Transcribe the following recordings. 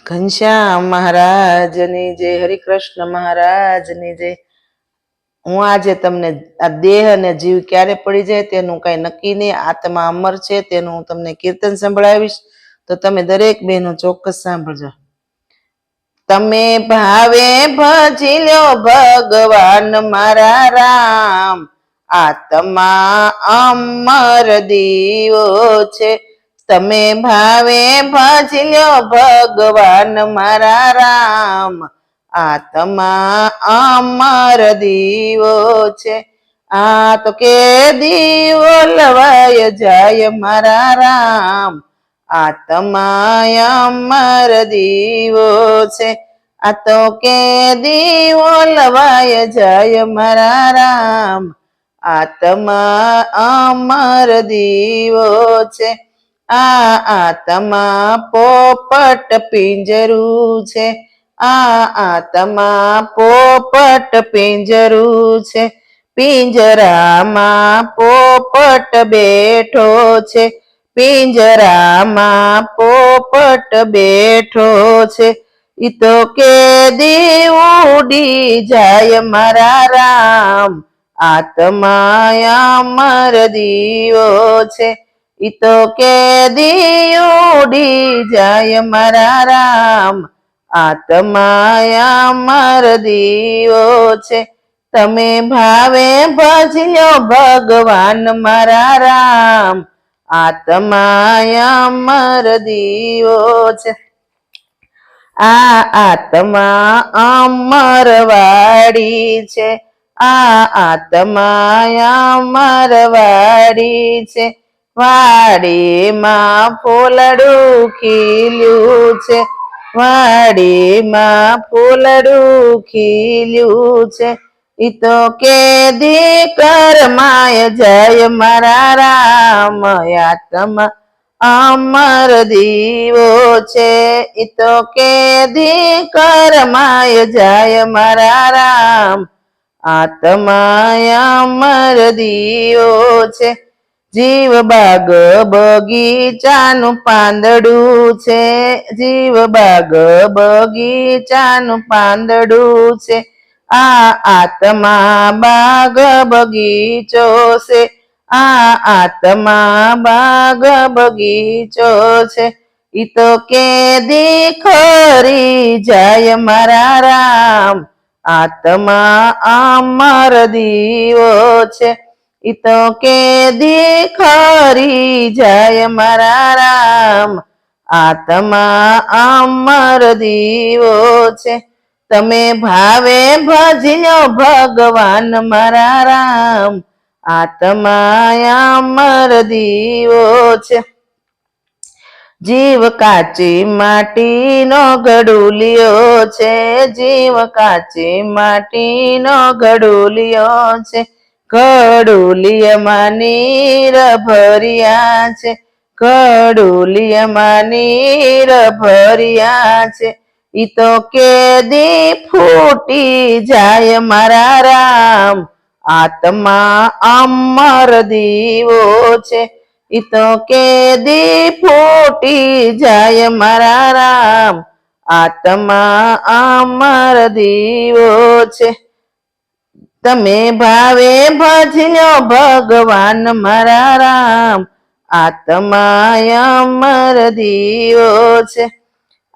ઘનશ્યામ મહારાજની જય, હરિકૃષ્ણ મહારાજની જય. હું આજે તમને આ દેહ અને જીવ ક્યારે પડી જાય તેનું કઈ નક્કી નહીં, આત્મા અમર છે તેનું હું તમને કીર્તન સંભળાવીશ, તો તમે દરેક બહેનો ચોક્કસ સાંભળજો. તમે ભાવે ભજી લ્યો ભગવાન મારા રામ, આત્મા અમર દીવો છે. તમે ભાવે ભજી લ્યો ભગવાન મારા રામ, આત્મા અમર દીવો છે. આ તો કે દીવો લવાય જાય મારા રામ, આત્મા અમર દીવો છે. આ તો કે દીવો લવાય જાય મારા રામ, આત્મા અમર દીવો છે. આ આત્મા પોપટ પિંજરું છે, આ આત્મા પોપટ પિંજરું છે. પિંજરામાં પોપટ બેઠો છે, પિંજરામાં પોપટ બેઠો છે. ઈ તો કે દી ઉડી જાય મારા રામ, આત્મા અમર દીવો છે. ઈ તો કે દી ઉડી જાય મારા રામ, આત્મા અમર દીવો છે. તમે ભાવે ભજી લ્યો ભગવાન મારા રામ, આત્મા અમર દીવો છે. આ આત્મા અમર વાળી છે, આ આત્મા અમર વાળી છે. વાડીમાં ફૂલડું ખીલ્યું છે, વાડીમાં ફૂલડું ખીલ્યું છે. ઈ તો કે દી કરમાય જાય મારા રામ, આત્મા અમર દીવો છે. ઈ તો કે દી કરમાય જાય મારા રામ, આત્મા અમર દીવો છે. જીવ બાગ બગીચાનું પાંદડું છે, જીવ બાગ બગીચાનું પાંદડું છે. આ આત્મા બાગ બગીચો છે, આ આત્મા બાગ બગીચો છે. ઈ તો કે દી ખરી જાય મારા રામ, આત્મા અમર દીવો છે. ઈ તો કે દી ખરી જાય મારા રામ, આત્મા અમર દીવો છે. તમે ભાવે ભજી લ્યો ભગવાન મારા રામ, આત્મા અમર દીવો છે. જીવ કાચી માટીનો ગડુલિયો છે, જીવ કાચી માટીનો ગડુલિયો છે. ગડુલિયામાં નીર ભર્યા છે, ગડુલિયામાં નીર ભર્યા છે. ઈ તો કે દી ફૂટી જાય મારા રામ, આત્મા અમર દીવો છે. ઈ તો કે દી ફૂટી જાય મારા રામ, આત્મા અમર દીવો છે. તમે ભાવે ભજી લ્યો ભગવાન મારા રામ, આત્મા અમર દીવો છે.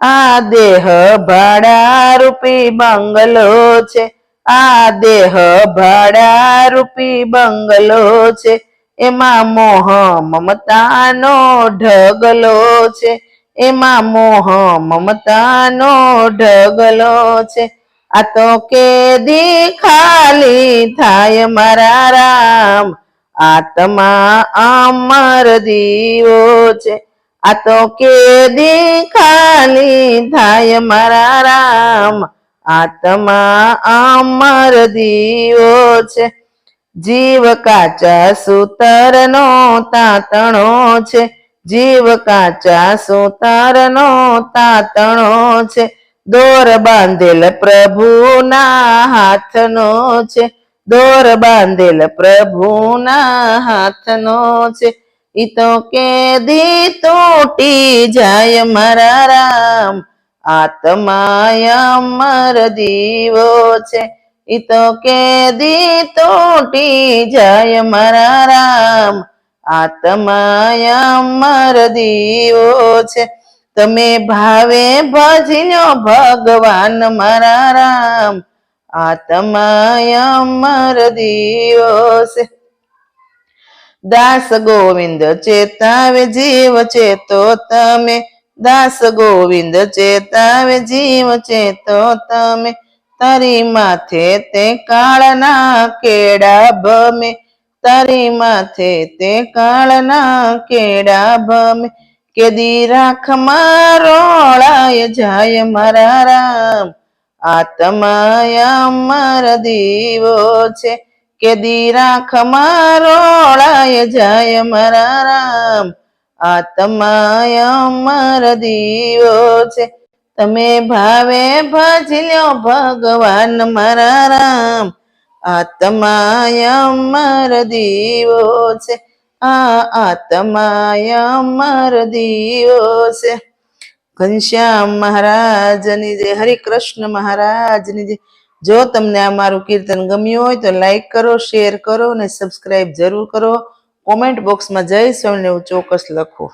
આ દેહ ભાડા રૂપી બંગલો છે, આ દેહ ભાડા રૂપી બંગલો છે. એમાં મોહ મમતાનો ઢગલો છે, એમાં મોહ મમતાનો ઢગલો છે. આ તો કે દી ખાલી થાય મારા રામ, આત્મા અમર દીવો છે. આ તો કે દી ખાલી થાય મારા રામ, આત્મા અમર દીવો છે. જીવ કાચા સૂતરનો તાતણો છે, જીવ કાચા સૂતરનો તાતણો છે. દોર બાંધેલ પ્રભુના હાથનો છે, દોર બાંધેલ પ્રભુના હાથનો છે. ઈ તો કે દી તૂટી જાય મારા રામ, આત્મા અમર દીવો છે ઈ તો કેદી તૂટી જાય મારા રામ આત્મા અમર દીવો છે તમે ભાવે ભજ્યો ભગવાન મારા રામ આત્મા અમર દીવો છે દાસ ગોવિંદ ચેતાવે જીવ ચેતો તમે દાસ ગોવિંદ ચેતાવે જીવ ચેતો તમે તારી માથે તે કાળના કેડા ભમે તારી માથે તે કાળના કેડા ભમે કેદી રાખ મારોળાય જાય મારા રામ આત્મા અમર દીવો છે કેદી રાખ મારોળાય જાય મારા રામ આત્મા અમર દીવો છે તમે ભાવે ભજલ્યો ભગવાન મારા રામ આત્મા અમર દીવો છે આ આત્મા અમર દીવો છે ઘનશ્યામ મહારાજની જય હરિકૃષ્ણ મહારાજની જય જો તમને આ મારું કીર્તન ગમ્યું હોય તો લાઈક કરો શેર કરો અને સબસ્ક્રાઇબ જરૂર કરો કોમેન્ટ બોક્સમાં જય સ્વામિનારાયણ ચોક્કસ લખો